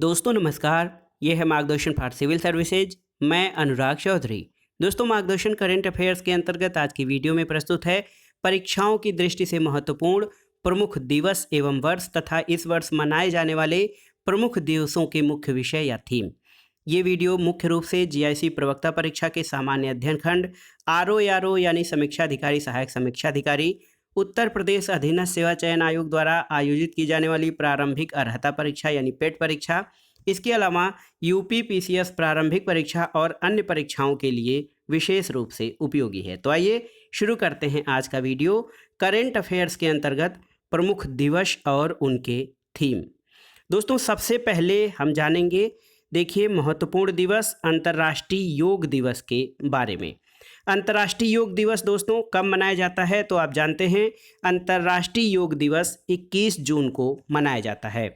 दोस्तों नमस्कार। ये है मार्गदर्शन फॉर सिविल सर्विसेज। मैं अनुराग चौधरी। दोस्तों मार्गदर्शन करंट अफेयर्स के अंतर्गत आज की वीडियो में प्रस्तुत है परीक्षाओं की दृष्टि से महत्वपूर्ण प्रमुख दिवस एवं वर्ष तथा इस वर्ष मनाए जाने वाले प्रमुख दिवसों के मुख्य विषय या थीम। ये वीडियो मुख्य रूप से जीआईसी प्रवक्ता परीक्षा के सामान्य अध्ययन खंड आरओ यानी समीक्षा अधिकारी सहायक समीक्षा अधिकारी उत्तर प्रदेश अधीनस्थ सेवा चयन आयोग द्वारा आयोजित की जाने वाली प्रारंभिक अर्हता परीक्षा यानी पेट परीक्षा, इसके अलावा यूपी पीसीएस प्रारंभिक परीक्षा और अन्य परीक्षाओं के लिए विशेष रूप से उपयोगी है। तो आइए शुरू करते हैं आज का वीडियो करेंट अफेयर्स के अंतर्गत प्रमुख दिवस और उनके थीम। दोस्तों सबसे पहले हम जानेंगे, देखिए, महत्वपूर्ण दिवस अंतर्राष्ट्रीय योग दिवस के बारे में। अंतर्राष्ट्रीय योग दिवस दोस्तों कब मनाया जाता है, तो आप जानते हैं अंतर्राष्ट्रीय योग दिवस 21 जून को मनाया जाता है।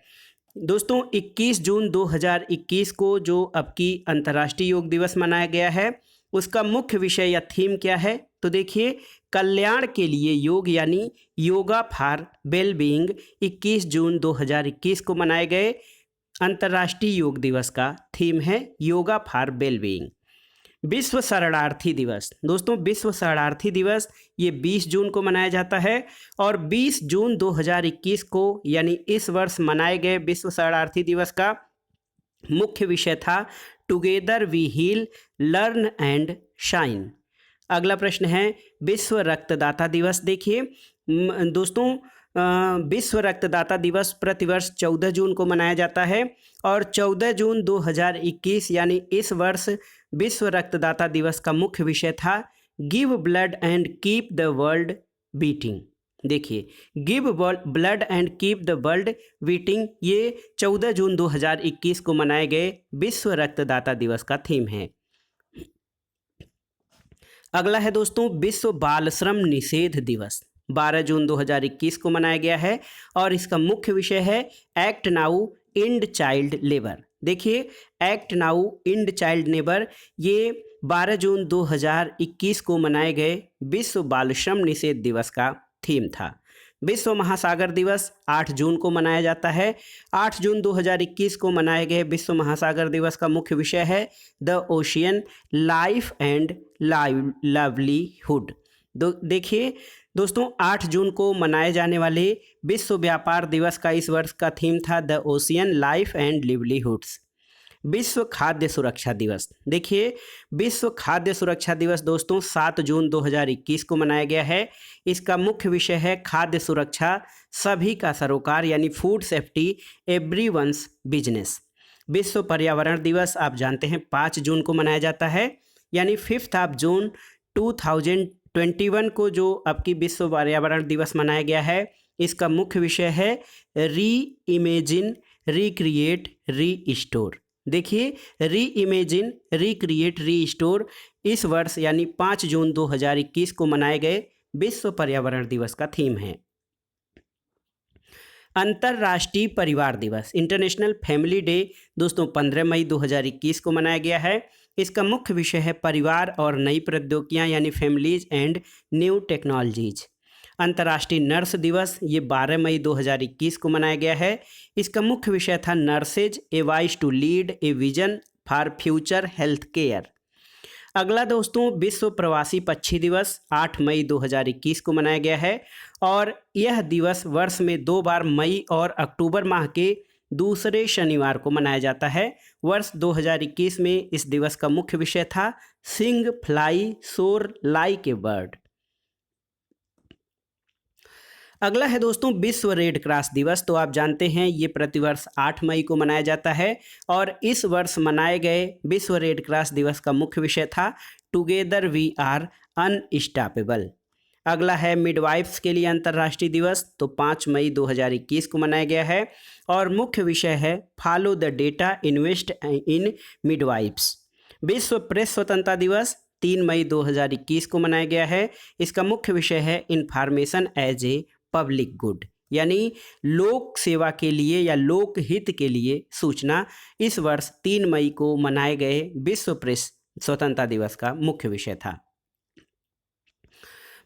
दोस्तों 21 जून 2021 को जो अब की अंतर्राष्ट्रीय योग दिवस मनाया गया है, उसका मुख्य विषय या थीम क्या है, तो देखिए, कल्याण के लिए योग यानी योगा फॉर वेलबींग 21 जून 2021 को मनाए गए अंतर्राष्ट्रीय योग दिवस का थीम है योगा फॉर वेलबींग। विश्व शरणार्थी दिवस, दोस्तों विश्व शरणार्थी दिवस ये 20 जून को मनाया जाता है और 20 जून 2021 को यानी इस वर्ष मनाए गए विश्व शरणार्थी दिवस का मुख्य विषय था together we heal learn and shine. अगला प्रश्न है विश्व रक्तदाता दिवस। देखिए दोस्तों विश्व रक्तदाता दिवस प्रतिवर्ष 14 जून को मनाया जाता है और 14 जून 2021 यानी इस वर्ष विश्व रक्तदाता दिवस का मुख्य विषय था give blood and keep the world beating. देखिए, give blood and keep the world beating ये 14 जून 2021 को मनाए गए विश्व रक्तदाता दिवस का थीम है। अगला है दोस्तों विश्व बाल श्रम निषेध दिवस। 12 जून 2021 को मनाया गया है और इसका मुख्य विषय है act now end child labour. देखिए, act now end child labour ये 12 जून 2021 को मनाए गए विश्व बाल श्रम निषेध दिवस का थीम था। विश्व महासागर दिवस 8 जून को मनाया जाता है। 8 जून 2021 को मनाए गए विश्व महासागर दिवस का मुख्य विषय है the ocean life and livelihood. देखिए दोस्तों 8 जून को मनाए जाने वाले विश्व व्यापार दिवस का इस वर्ष का थीम था द ओशियन लाइफ एंड लिवलीहुड्स। विश्व खाद्य सुरक्षा दिवस। देखिए, विश्व खाद्य सुरक्षा दिवस दोस्तों 7 जून 2021 को मनाया गया है। इसका मुख्य विषय है खाद्य सुरक्षा सभी का सरोकार यानी फूड सेफ्टी एवरीवन्स बिजनेस। विश्व पर्यावरण दिवस आप जानते हैं 5 जून को मनाया जाता है यानी 5 जून 2021 को जो अब की विश्व पर्यावरण दिवस मनाया गया है, इसका मुख्य विषय है री इमेजिन रिक्रिएट रीस्टोर। देखिए, री इमेजिन रिक्रिएट रीस्टोर इस वर्ष यानी 5 जून 2021 को मनाए गए विश्व पर्यावरण दिवस का थीम है। अंतर्राष्ट्रीय परिवार दिवस इंटरनेशनल फैमिली डे दोस्तों 15 मई 2021 को मनाया गया है। इसका मुख्य विषय है परिवार और नई प्रौद्योगिकियां यानी फैमिलीज एंड न्यू टेक्नोलॉजीज। अंतर्राष्ट्रीय नर्स दिवस ये 12 मई 2021 को मनाया गया है। इसका मुख्य विषय था nurses a voice to lead a vision for future health care. अगला दोस्तों विश्व प्रवासी पक्षी दिवस 8 मई 2021 को मनाया गया है और यह दिवस वर्ष में 2 बार मई और अक्टूबर माह के दूसरे शनिवार को मनाया जाता है। वर्ष 2021 में इस दिवस का मुख्य विषय था सिंग फ्लाई सोर लाइक ए बर्ड। अगला है दोस्तों विश्व रेड क्रॉस दिवस। तो आप जानते हैं ये प्रतिवर्ष 8 मई को मनाया जाता है और इस वर्ष मनाए गए विश्व रेड क्रॉस दिवस का मुख्य विषय था टुगेदर वी आर अनस्टॉपेबल। अगला है मिडवाइफ्स के लिए अंतर्राष्ट्रीय दिवस। तो 5 मई 2021 को मनाया गया है और मुख्य विषय है follow the data invest in midwives. विश्व प्रेस स्वतंत्रता दिवस 3 मई 2021 को मनाया गया है। इसका मुख्य विषय है information as a public good यानी लोक सेवा के लिए या लोक हित के लिए सूचना। इस वर्ष 3 मई को मनाए गए विश्व प्रेस स्वतंत्रता दिवस का मुख्य विषय था।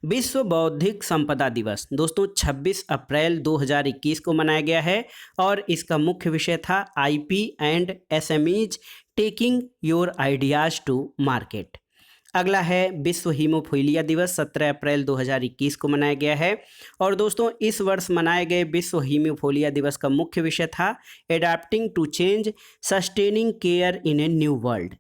विश्व बौद्धिक संपदा दिवस दोस्तों 26 अप्रैल 2021 को मनाया गया है और इसका मुख्य विषय था IP and SMEs taking your ideas to market. अगला है विश्व हीमोफीलिया दिवस 17 अप्रैल 2021 को मनाया गया है और दोस्तों इस वर्ष मनाए गए विश्व हीमोफीलिया दिवस का मुख्य विषय था adapting to change sustaining care in a new world.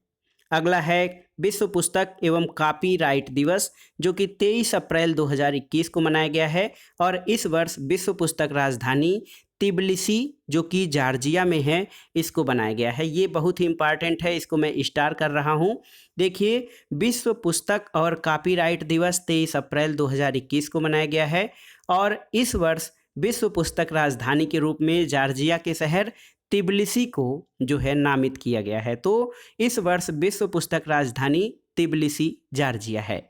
अगला है विश्व पुस्तक एवं कॉपीराइट दिवस जो कि 23 अप्रैल 2021 को मनाया गया है और इस वर्ष विश्व पुस्तक राजधानी तिब्लिसी जो कि जॉर्जिया में है इसको बनाया गया है। ये बहुत ही इम्पॉर्टेंट है, इसको मैं स्टार कर रहा हूँ। देखिए विश्व पुस्तक और कॉपीराइट दिवस 23 अप्रैल 2021 को मनाया गया है और इस वर्ष विश्व पुस्तक राजधानी के रूप में जॉर्जिया के शहर तिब्लिसी को जो है नामित किया गया है। तो इस वर्ष विश्व पुस्तक राजधानी तिब्लिसी जॉर्जिया है।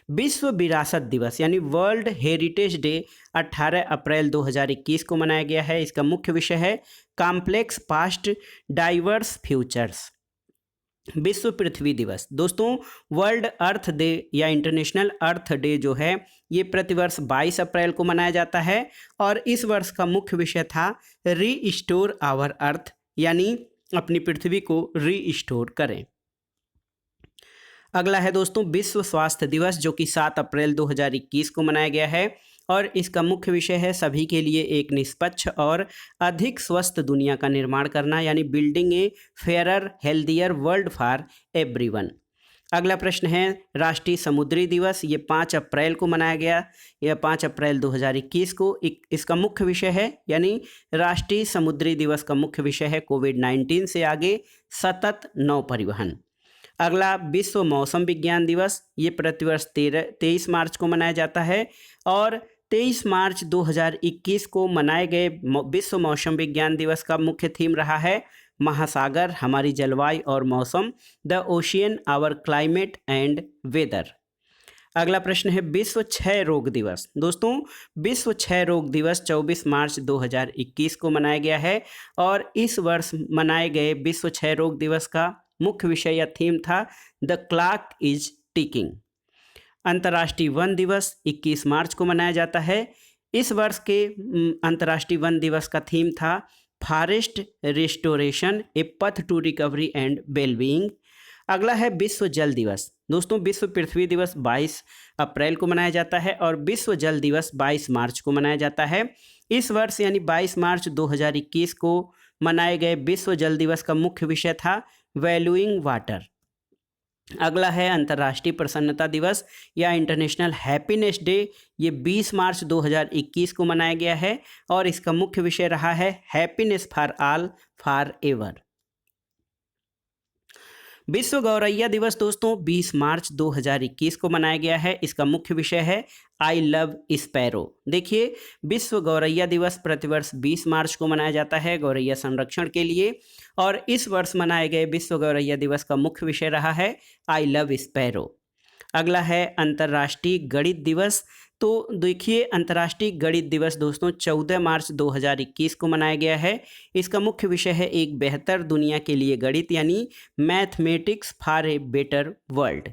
विश्व विरासत दिवस यानी वर्ल्ड हेरिटेज डे 18 अप्रैल 2021 को मनाया गया है। इसका मुख्य विषय है कॉम्प्लेक्स पास्ट डाइवर्स फ्यूचर्स। विश्व पृथ्वी दिवस दोस्तों वर्ल्ड अर्थ डे या इंटरनेशनल अर्थ डे जो है ये प्रतिवर्ष 22 अप्रैल को मनाया जाता है और इस वर्ष का मुख्य विषय था रीस्टोर आवर अर्थ यानी अपनी पृथ्वी को रीस्टोर करें। अगला है दोस्तों विश्व स्वास्थ्य दिवस जो कि 7 अप्रैल 2021 को मनाया गया है और इसका मुख्य विषय है सभी के लिए एक निष्पक्ष और अधिक स्वस्थ दुनिया का निर्माण करना यानी building A fairer healthier world for everyone. अगला प्रश्न है राष्ट्रीय समुद्री दिवस, ये 5 अप्रैल को मनाया गया, यह 5 अप्रैल 2021 को। इसका मुख्य विषय है यानी राष्ट्रीय समुद्री दिवस का मुख्य विषय है कोविड-19 से आगे सतत नौ परिवहन। अगला विश्व मौसम विज्ञान दिवस, ये प्रतिवर्ष 23 मार्च को मनाया जाता है और 23 मार्च 2021 को मनाए गए विश्व मौसम विज्ञान दिवस का मुख्य थीम रहा है महासागर हमारी जलवायु और मौसम, the ocean our climate and weather. अगला प्रश्न है विश्व क्षय रोग दिवस। दोस्तों विश्व क्षय रोग दिवस 24 मार्च 2021 को मनाया गया है और इस वर्ष मनाए गए विश्व क्षय रोग दिवस का मुख्य विषय या थीम था द क्लॉक इज टिकिंग। अंतर्राष्ट्रीय वन दिवस 21 मार्च को मनाया जाता है। इस वर्ष के अंतर्राष्ट्रीय वन दिवस का थीम था फॉरेस्ट रिस्टोरेशन ए पथ टू रिकवरी एंड वेलबीइंग। अगला है विश्व जल दिवस। दोस्तों विश्व पृथ्वी दिवस 22 अप्रैल को मनाया जाता है और विश्व जल दिवस 22 मार्च को मनाया जाता है। इस वर्ष यानी 22 मार्च 2021 को मनाए गए विश्व जल दिवस का मुख्य विषय था वैल्यूइंग वाटर। अगला है अंतर्राष्ट्रीय प्रसन्नता दिवस या इंटरनेशनल हैप्पीनेस डे, ये 20 मार्च 2021 को मनाया गया है और इसका मुख्य विषय रहा है happiness for all for ever. विश्व गौरैया दिवस दोस्तों 20 मार्च 2021 को मनाया गया है। इसका मुख्य विषय है आई लव स्पैरो। देखिए विश्व गौरैया दिवस प्रतिवर्ष 20 मार्च को मनाया जाता है गौरैया संरक्षण के लिए और इस वर्ष मनाए गए विश्व गौरैया दिवस का मुख्य विषय रहा है आई लव स्पैरो। अगला है अंतर्राष्ट्रीय गणित दिवस। तो देखिए अंतर्राष्ट्रीय गणित दिवस दोस्तों 14 मार्च 2021 को मनाया गया है। इसका मुख्य विषय है एक बेहतर दुनिया के लिए गणित यानी mathematics for a better world.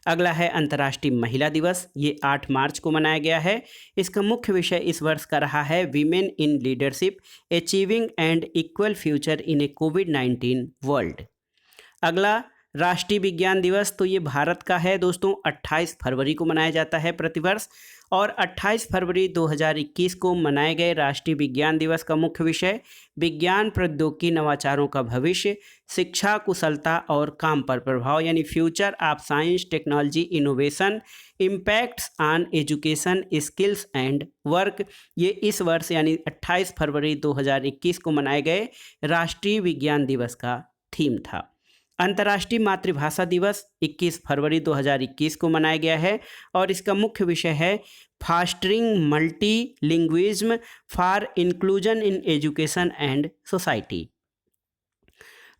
अगला है अंतर्राष्ट्रीय महिला दिवस, ये 8 मार्च को मनाया गया है। इसका मुख्य विषय इस वर्ष का रहा है women in leadership achieving and equal future in A covid world. अगला राष्ट्रीय विज्ञान दिवस, तो ये भारत का है दोस्तों, 28 फरवरी को मनाया जाता है प्रतिवर्ष और 28 फरवरी 2021 को मनाए गए राष्ट्रीय विज्ञान दिवस का मुख्य विषय विज्ञान प्रौद्योगिकी नवाचारों का भविष्य, शिक्षा कुशलता और काम पर प्रभाव यानी future of science technology innovation impacts on education skills and work. ये इस वर्ष यानी 28 फरवरी 2021 को मनाए गए राष्ट्रीय विज्ञान दिवस का थीम था। अंतर्राष्ट्रीय मातृभाषा दिवस 21 फरवरी 2021 को मनाया गया है और इसका मुख्य विषय है fostering multilingualism for inclusion in education and society.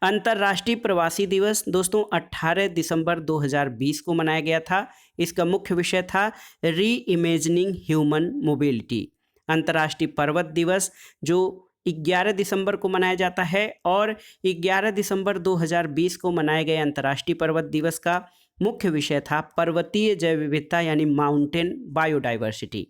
अंतर्राष्ट्रीय प्रवासी दिवस दोस्तों 18 दिसंबर 2020 को मनाया गया था। इसका मुख्य विषय था री इमेजिनिंग ह्यूमन मोबिलिटी। अंतर्राष्ट्रीय पर्वत दिवस जो 11 दिसंबर को मनाया जाता है और 11 दिसंबर 2020 को मनाए गए अंतर्राष्ट्रीय पर्वत दिवस का मुख्य विषय था पर्वतीय जैव विविधता यानी माउंटेन बायोडाइवर्सिटी।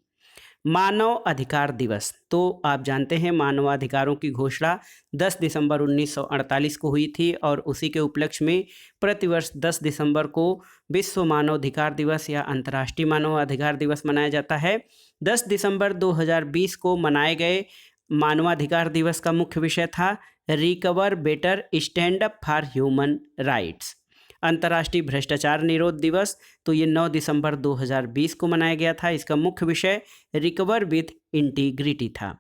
मानव अधिकार दिवस, तो आप जानते हैं मानवाधिकारों की घोषणा 10 दिसंबर 1948 को हुई थी और उसी के उपलक्ष्य में प्रतिवर्ष 10 दिसंबर को विश्व मानवाधिकार दिवस या अंतर्राष्ट्रीय मानवाधिकार दिवस मनाया जाता है। 10 दिसंबर 2020 को मनाए गए मानवाधिकार दिवस का मुख्य विषय था recover better stand up for human rights. अंतर्राष्ट्रीय भ्रष्टाचार निरोध दिवस, तो ये 9 दिसंबर 2020 को मनाया गया था। इसका मुख्य विषय रिकवर विथ इंटीग्रिटी था।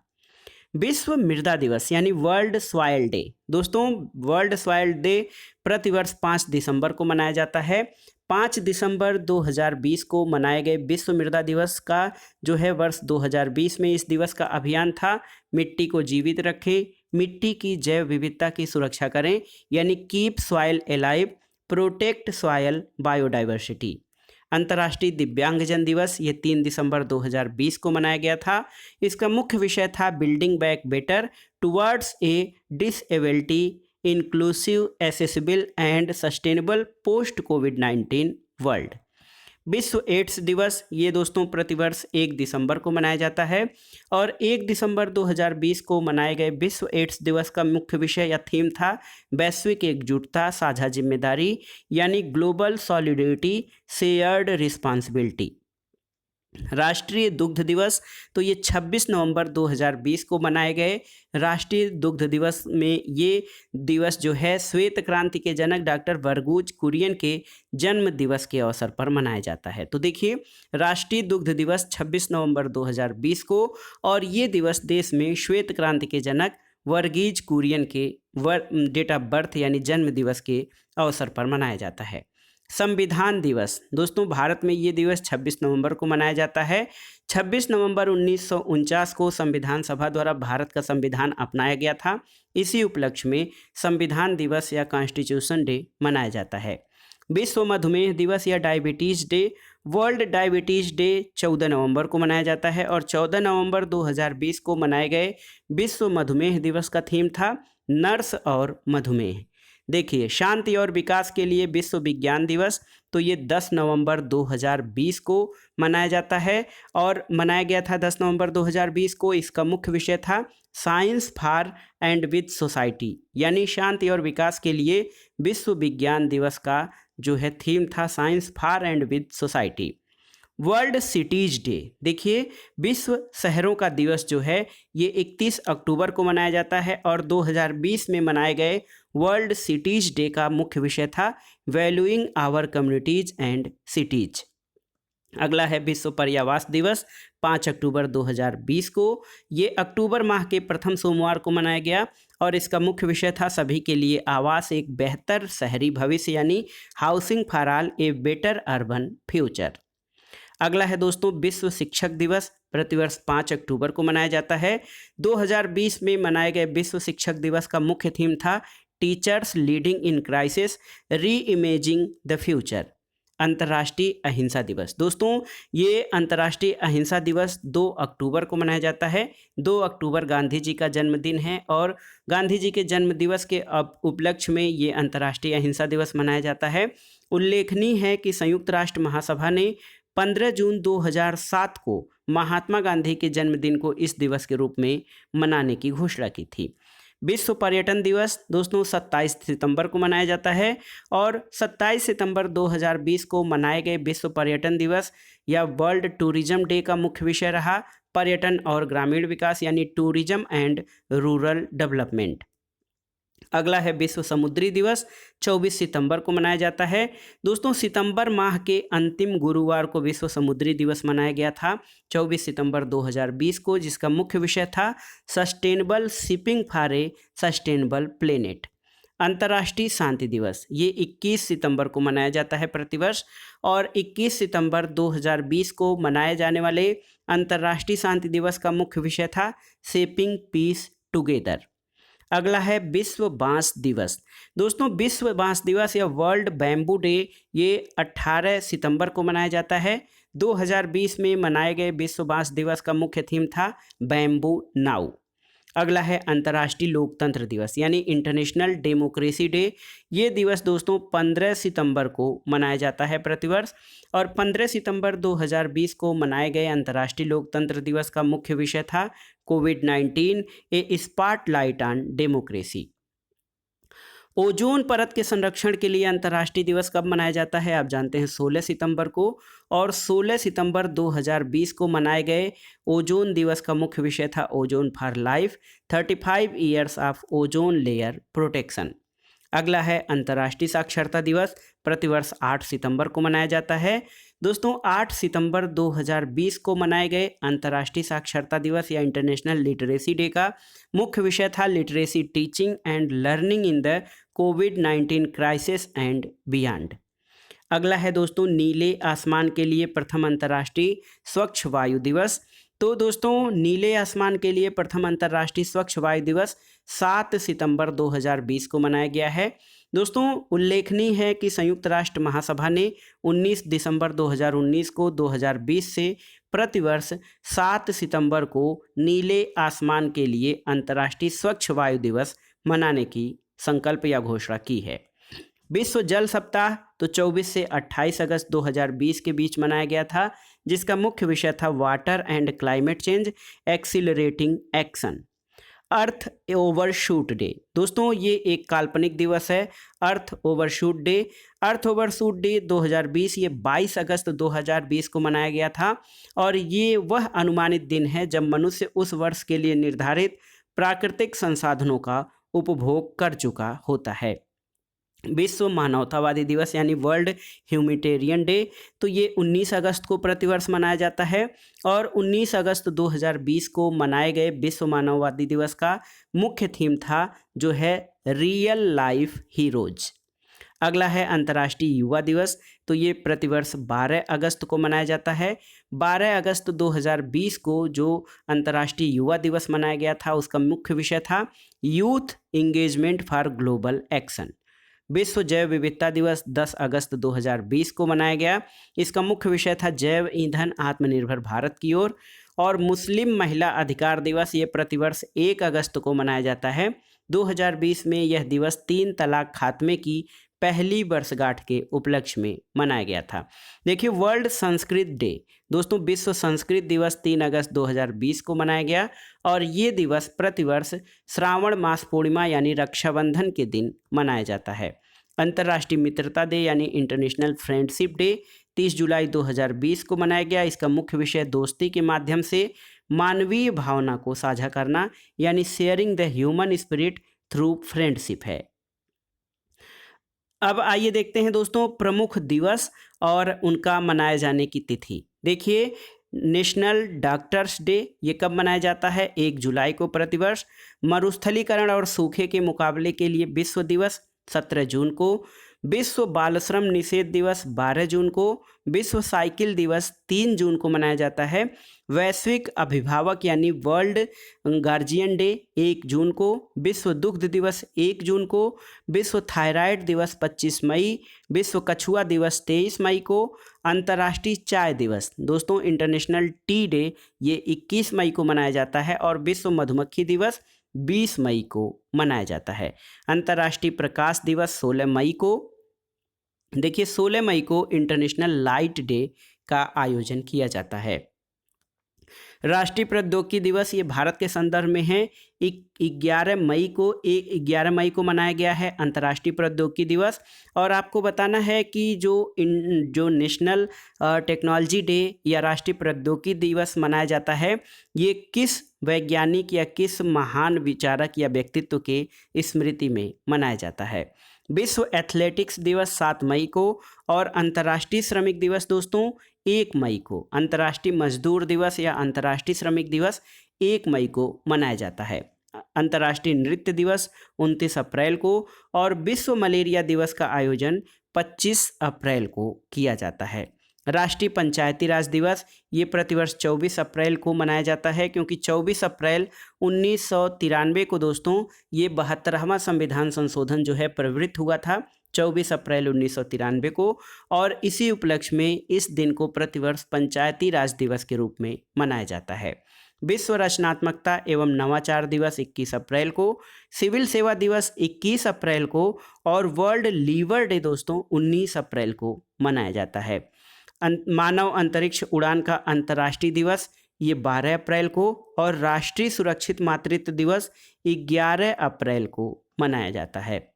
विश्व मृदा दिवस यानी वर्ल्ड सॉइल डे, दोस्तों वर्ल्ड सॉइल डे प्रतिवर्ष 5 दिसंबर को मनाया जाता है। 5 दिसंबर 2020 को मनाए गए विश्व मृदा दिवस का जो है वर्ष 2020 में इस दिवस का अभियान था मिट्टी को जीवित रखें, मिट्टी की जैव विविधता की सुरक्षा करें, यानी keep soil alive, protect soil biodiversity. अंतर्राष्ट्रीय दिव्यांगजन दिवस ये 3 दिसंबर 2020 को मनाया गया था। इसका मुख्य विषय था building back better towards a disability inclusive accessible and sustainable post covid world. विश्व एड्स दिवस ये दोस्तों प्रतिवर्ष 1 दिसंबर को मनाया जाता है और 1 दिसंबर 2020 को मनाए गए विश्व एड्स दिवस का मुख्य विषय या थीम था वैश्विक एकजुटता साझा जिम्मेदारी, यानी ग्लोबल सॉलिडरिटी शेयर्ड रिस्पॉन्सिबिलिटी। राष्ट्रीय दुग्ध दिवस, तो ये 26 नवंबर 2020 को मनाए गए राष्ट्रीय दुग्ध दिवस में ये दिवस जो है श्वेत क्रांति के जनक डॉक्टर बरगुज कुरियन के जन्म दिवस के अवसर पर मनाया जाता है। तो देखिए राष्ट्रीय दुग्ध दिवस 26 नवंबर 2020 को, और ये दिवस देश में श्वेत क्रांति के जनक वर्गीज कुरियन के डेट ऑफ बर्थ यानी जन्म दिवस के अवसर पर मनाया जाता है। संविधान दिवस, दोस्तों भारत में ये दिवस 26 नवंबर को मनाया जाता है। 26 नवंबर 1949 को संविधान सभा द्वारा भारत का संविधान अपनाया गया था। इसी उपलक्ष्य में संविधान दिवस या कॉन्स्टिट्यूशन डे मनाया जाता है। विश्व मधुमेह दिवस या diabetes day, world diabetes day 14 नवंबर को मनाया जाता है और 14 नवंबर 2020 को मनाए गए विश्व मधुमेह दिवस का थीम था नर्स और मधुमेह। देखिए शांति और विकास के लिए विश्व विज्ञान दिवस, तो ये 10 नवंबर 2020 को मनाया जाता है और मनाया गया था 10 नवंबर 2020 को। इसका मुख्य विषय था science for and with society, यानी शांति और विकास के लिए विश्व विज्ञान दिवस का जो है थीम था science for and with society. World cities day, देखिए विश्व शहरों का दिवस जो है ये 31 अक्टूबर को मनाया जाता है और 2020 में मनाए गए वर्ल्ड सिटीज डे का मुख्य विषय था valuing our communities and cities. अगला है विश्व पर्यावास दिवस 5 अक्टूबर 2020 को। ये अक्टूबर माह के प्रथम सोमवार को मनाया गया और इसका मुख्य विषय था सभी के लिए आवास, एक बेहतर शहरी भविष्य, यानी housing for all a better urban future. अगला है दोस्तों विश्व शिक्षक दिवस, प्रतिवर्ष 5 अक्टूबर को मनाया जाता है। 2020 में मनाए गए विश्व शिक्षक दिवस का मुख्य थीम था टीचर्स लीडिंग इन क्राइसिस री इमेजिंग द फ्यूचर। अंतर्राष्ट्रीय अहिंसा दिवस, दोस्तों ये अंतर्राष्ट्रीय अहिंसा दिवस 2 अक्टूबर को मनाया जाता है। 2 अक्टूबर गांधी जी का जन्मदिन है और गांधी जी के जन्म दिवस के उपलक्ष्य में ये अंतर्राष्ट्रीय अहिंसा दिवस मनाया जाता है। उल्लेखनीय है कि संयुक्त राष्ट्र महासभा ने 15 जून 2007 को महात्मा गांधी के जन्मदिन को इस दिवस के रूप में मनाने की घोषणा की थी। विश्व पर्यटन दिवस दोस्तों 27 सितंबर को मनाया जाता है और 27 सितंबर 2020 को मनाए गए विश्व पर्यटन दिवस या वर्ल्ड टूरिज्म डे का मुख्य विषय रहा पर्यटन और ग्रामीण विकास, यानी टूरिज्म एंड रूरल डेवलपमेंट। अगला है विश्व समुद्री दिवस, 24 सितंबर को मनाया जाता है। दोस्तों सितंबर माह के अंतिम गुरुवार को विश्व समुद्री दिवस मनाया गया था 24 सितंबर 2020 को, जिसका मुख्य विषय था sustainable shipping for a sustainable planet. अंतर्राष्ट्रीय शांति दिवस ये 21 सितंबर को मनाया जाता है प्रतिवर्ष और 21 सितंबर 2020 को मनाए जाने वाले अंतर्राष्ट्रीय शांति दिवस का मुख्य विषय था शेपिंग पीस टुगेदर। अगला है विश्व बांस दिवस। दोस्तों विश्व बांस दिवस या वर्ल्ड बैम्बू डे ये 18 सितंबर को मनाया जाता है। 2020 में मनाए गए विश्व बांस दिवस का मुख्य थीम था बैम्बू नाउ। अगला है अंतर्राष्ट्रीय लोकतंत्र दिवस यानी इंटरनेशनल डेमोक्रेसी डे। ये दिवस दोस्तों 15 सितंबर को मनाया जाता है प्रतिवर्ष। और 15 सितंबर 2020 को मनाए गए अंतर्राष्ट्रीय लोकतंत्र दिवस का मुख्य विषय था कोविड-19 ए स्पॉटलाइट ऑन डेमोक्रेसी। ओजोन परत के संरक्षण के लिए अंतर्राष्ट्रीय दिवस कब मनाया जाता है? आप जानते हैं 16 सितंबर को। और 16 सितंबर 2020 को मनाए गए ओजोन दिवस का मुख्य विषय था ozone for life 35 years of ozone layer protection. अगला है अंतर्राष्ट्रीय साक्षरता दिवस, प्रतिवर्ष 8 सितंबर को मनाया जाता है। दोस्तों 8 सितंबर 2020 को मनाए गए अंतर्राष्ट्रीय साक्षरता दिवस या इंटरनेशनल लिटरेसी डे का मुख्य विषय था literacy teaching and learning in the covid crisis and beyond. अगला है दोस्तों नीले आसमान के लिए प्रथम अंतर्राष्ट्रीय स्वच्छ वायु दिवस। तो दोस्तों नीले आसमान के लिए प्रथम अंतर्राष्ट्रीय स्वच्छ वायु दिवस 7 सितंबर 2020 को मनाया गया है। दोस्तों उल्लेखनीय है कि संयुक्त राष्ट्र महासभा ने 19 दिसंबर 2019 को 2020 से प्रतिवर्ष 7 सितंबर को नीले आसमान के लिए अंतर्राष्ट्रीय स्वच्छ वायु दिवस मनाने की संकल्प या घोषणा की है। विश्व जल सप्ताह तो 24 से 28 अगस्त 2020 के बीच मनाया गया था, जिसका मुख्य विषय था water and climate change accelerating action. Earth overshoot day, दोस्तों ये एक काल्पनिक दिवस है। अर्थ ओवरशूट डे 2020 ये 22 अगस्त 2020 को मनाया गया था। और ये वह अनुमानित दिन है जब मनुष्य उस वर्ष के लिए निर्धारित प्राकृतिक संसाधनों का उपभोग कर चुका होता है। विश्व मानवतावादी दिवस यानी वर्ल्ड ह्यूमैनिटेरियन डे, तो ये 19 अगस्त को प्रतिवर्ष मनाया जाता है। और 19 अगस्त 2020 को मनाए गए विश्व मानववादी दिवस का मुख्य थीम था जो है रियल लाइफ हीरोज। अगला है अंतर्राष्ट्रीय युवा दिवस, तो ये प्रतिवर्ष 12 अगस्त को मनाया जाता है। 12 अगस्त 2020 को जो अंतर्राष्ट्रीय युवा दिवस मनाया गया था उसका मुख्य विषय था youth engagement for global action. विश्व जैव विविधता दिवस 10 अगस्त 2020 को मनाया गया। इसका मुख्य विषय था जैव ईंधन आत्मनिर्भर भारत की ओर। और मुस्लिम महिला अधिकार दिवस ये प्रतिवर्ष 1 अगस्त को मनाया जाता है। 2020 में यह दिवस 3 तलाक खात्मे की पहली वर्षगांठ के उपलक्ष्य में मनाया गया था। देखिए वर्ल्ड संस्कृत डे, दोस्तों विश्व संस्कृत दिवस 3 अगस्त 2020 को मनाया गया। और ये दिवस प्रतिवर्ष श्रावण मास पूर्णिमा यानी रक्षाबंधन के दिन मनाया जाता है। अंतर्राष्ट्रीय मित्रता डे यानी इंटरनेशनल फ्रेंडशिप डे 30 जुलाई 2020 को मनाया गया। इसका मुख्य विषय दोस्ती के माध्यम से मानवीय भावना को साझा करना यानी sharing the human spirit through friendship है। अब आइए देखते हैं दोस्तों प्रमुख दिवस और उनका मनाए जाने की तिथि। देखिए नेशनल डॉक्टर्स डे ये कब मनाया जाता है? 1 जुलाई को प्रतिवर्ष। मरुस्थलीकरण और सूखे के मुकाबले के लिए विश्व दिवस 17 जून को। विश्व बाल श्रम निषेध दिवस 12 जून को। विश्व साइकिल दिवस 3 जून को मनाया जाता है। वैश्विक अभिभावक यानी वर्ल्ड गार्जियन डे 1 जून को। विश्व दुग्ध दिवस 1 जून को। विश्व थायराइड दिवस 25 मई। विश्व कछुआ दिवस 23 मई को। अंतर्राष्ट्रीय चाय दिवस दोस्तों इंटरनेशनल टी डे ये 21 मई को मनाया जाता है। और विश्व मधुमक्खी दिवस 20 मई को मनाया जाता है। अंतर्राष्ट्रीय प्रकाश दिवस 16 मई को। देखिए 16 मई को इंटरनेशनल लाइट डे का आयोजन किया जाता है। राष्ट्रीय प्रौद्योगिकी दिवस ये भारत के संदर्भ में है। 11 मई को मनाया गया है अंतर्राष्ट्रीय प्रौद्योगिकी दिवस। और आपको बताना है कि जो नेशनल टेक्नोलॉजी डे या राष्ट्रीय प्रौद्योगिकी दिवस मनाया जाता है ये किस वैज्ञानिक या किस महान विचारक या व्यक्तित्व के स्मृति में मनाया जाता है। विश्व एथलेटिक्स दिवस 7 मई को। और अंतर्राष्ट्रीय श्रमिक दिवस दोस्तों 1 मई को। अंतर्राष्ट्रीय मजदूर दिवस या अंतर्राष्ट्रीय श्रमिक दिवस 1 मई को मनाया जाता है। अंतर्राष्ट्रीय नृत्य दिवस 29 अप्रैल को। और विश्व मलेरिया दिवस का आयोजन 25 अप्रैल को किया जाता है। राष्ट्रीय पंचायती राज दिवस ये प्रतिवर्ष 24 अप्रैल को मनाया जाता है, क्योंकि 24 अप्रैल 1993 को दोस्तों ये 72वां संविधान संशोधन जो है प्रवृत्त हुआ था 24 अप्रैल 1993 को। और इसी उपलक्ष्य में इस दिन को प्रतिवर्ष पंचायती राज दिवस के रूप में मनाया जाता है। विश्व रचनात्मकता एवं नवाचार दिवस 21 अप्रैल को, सिविल सेवा दिवस 21 अप्रैल को और वर्ल्ड लीवर डे दोस्तों 19 अप्रैल को मनाया जाता है। मानव अंतरिक्ष उड़ान का अंतर्राष्ट्रीय दिवस ये 12 अप्रैल को और राष्ट्रीय सुरक्षित मातृत्व दिवस 11 अप्रैल को मनाया जाता है।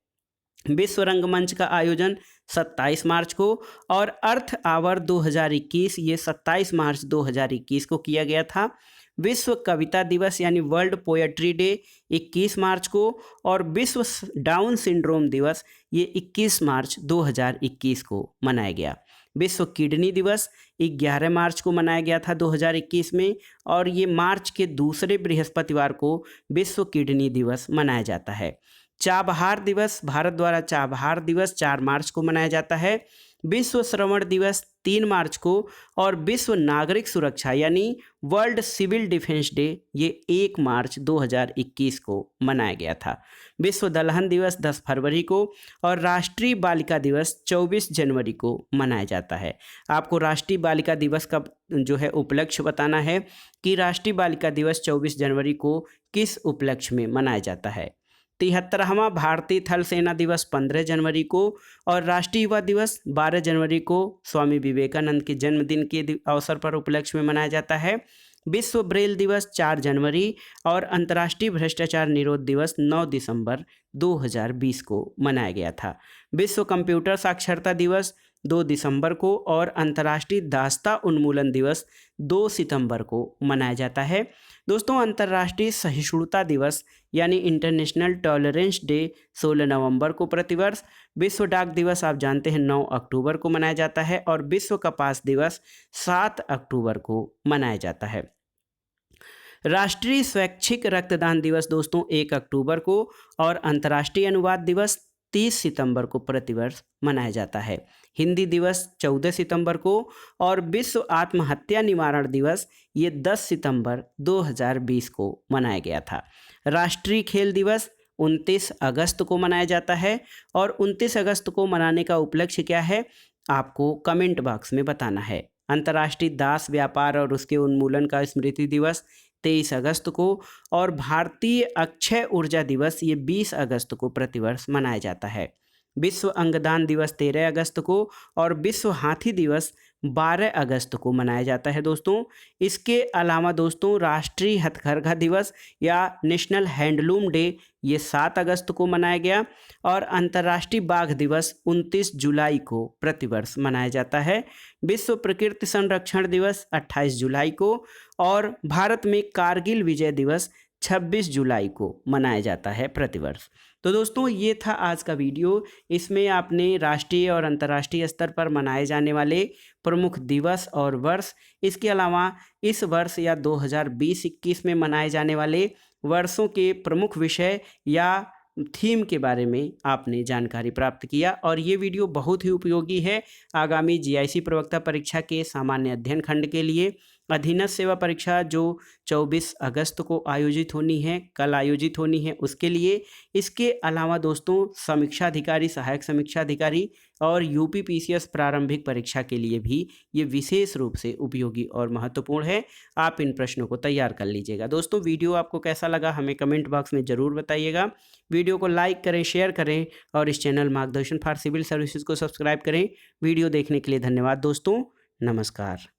विश्व रंगमंच का आयोजन 27 मार्च को और अर्थ आवर 2021 ये 27 मार्च 2021 को किया गया था। विश्व कविता दिवस यानी वर्ल्ड पोएट्री डे 21 मार्च को और विश्व डाउन सिंड्रोम दिवस ये 21 मार्च 2021 को मनाया गया। विश्व किडनी दिवस 11 मार्च को मनाया गया था 2021 में और ये मार्च के दूसरे बृहस्पतिवार को विश्व किडनी दिवस मनाया जाता है। चाबहार दिवस, भारत द्वारा चाबहार दिवस 4 मार्च को मनाया जाता है। विश्व श्रवण दिवस 3 मार्च को और विश्व नागरिक सुरक्षा यानी वर्ल्ड सिविल डिफेंस डे ये 1 मार्च 2021 को मनाया गया था। विश्व दलहन दिवस 10 फरवरी को और राष्ट्रीय बालिका दिवस 24 जनवरी को मनाया जाता है। आपको राष्ट्रीय बालिका दिवस का जो है उपलक्ष्य बताना है कि राष्ट्रीय बालिका दिवस 24 जनवरी को किस उपलक्ष्य में मनाया जाता है। 73वां भारतीय थल सेना दिवस 15 जनवरी को और राष्ट्रीय युवा दिवस 12 जनवरी को स्वामी विवेकानंद के जन्मदिन के अवसर पर उपलक्ष्य में मनाया जाता है। विश्व ब्रेल दिवस 4 जनवरी और अंतर्राष्ट्रीय भ्रष्टाचार निरोध दिवस 9 दिसंबर 2020 को मनाया गया था। विश्व कंप्यूटर साक्षरता दिवस 2 दिसंबर को और अंतर्राष्ट्रीय दास्ता उन्मूलन दिवस 2 सितंबर को मनाया जाता है। दोस्तों, अंतर्राष्ट्रीय सहिष्णुता दिवस यानी इंटरनेशनल टॉलरेंस डे 16 नवंबर को प्रतिवर्ष। विश्व डाक दिवस आप जानते हैं 9 अक्टूबर को मनाया जाता है और विश्व कपास दिवस 7 अक्टूबर को मनाया जाता है। राष्ट्रीय स्वैच्छिक रक्तदान दिवस दोस्तों 1 अक्टूबर को और अंतर्राष्ट्रीय अनुवाद दिवस 30 सितंबर को प्रतिवर्ष मनाया जाता है। हिंदी दिवस 14 सितंबर को और विश्व आत्महत्या निवारण दिवस ये 10 सितंबर 2020 को मनाया गया था। राष्ट्रीय खेल दिवस 29 अगस्त को मनाया जाता है और 29 अगस्त को मनाने का उपलक्ष्य क्या है आपको कमेंट बॉक्स में बताना है। अंतर्राष्ट्रीय दास व्यापार और उसके उन्मूलन का स्मृति दिवस 23 अगस्त को और भारतीय अक्षय ऊर्जा दिवस ये 20 अगस्त को प्रतिवर्ष मनाया जाता है। विश्व अंगदान दिवस 13 अगस्त को और विश्व हाथी दिवस 12 अगस्त को मनाया जाता है दोस्तों। इसके अलावा दोस्तों राष्ट्रीय हथकरघा दिवस या नेशनल हैंडलूम डे ये 7 अगस्त को मनाया गया और अंतर्राष्ट्रीय बाघ दिवस 29 जुलाई को प्रतिवर्ष मनाया जाता है। विश्व प्रकृति संरक्षण दिवस 28 जुलाई को और भारत में कारगिल विजय दिवस 26 जुलाई को मनाया जाता है प्रतिवर्ष। तो दोस्तों ये था आज का वीडियो। इसमें आपने राष्ट्रीय और अंतर्राष्ट्रीय स्तर पर मनाए जाने वाले प्रमुख दिवस और वर्ष, इसके अलावा इस वर्ष या 2020-21 में मनाए जाने वाले वर्षों के प्रमुख विषय या थीम के बारे में आपने जानकारी प्राप्त किया और ये वीडियो बहुत ही उपयोगी है आगामी जीआईसी प्रवक्ता परीक्षा के सामान्य अध्ययन खंड के लिए। अधीनस्थ सेवा परीक्षा जो 24 अगस्त को आयोजित होनी है, कल आयोजित होनी है, उसके लिए। इसके अलावा दोस्तों समीक्षा अधिकारी, सहायक समीक्षा अधिकारी और यूपीपीसीएस प्रारंभिक परीक्षा के लिए भी ये विशेष रूप से उपयोगी और महत्वपूर्ण है। आप इन प्रश्नों को तैयार कर लीजिएगा। दोस्तों वीडियो आपको कैसा लगा हमें कमेंट बॉक्स में ज़रूर बताइएगा। वीडियो को लाइक करें, शेयर करें और इस चैनल मार्गदर्शन फॉर सिविल सर्विसेज को सब्सक्राइब करें। वीडियो देखने के लिए धन्यवाद दोस्तों। नमस्कार।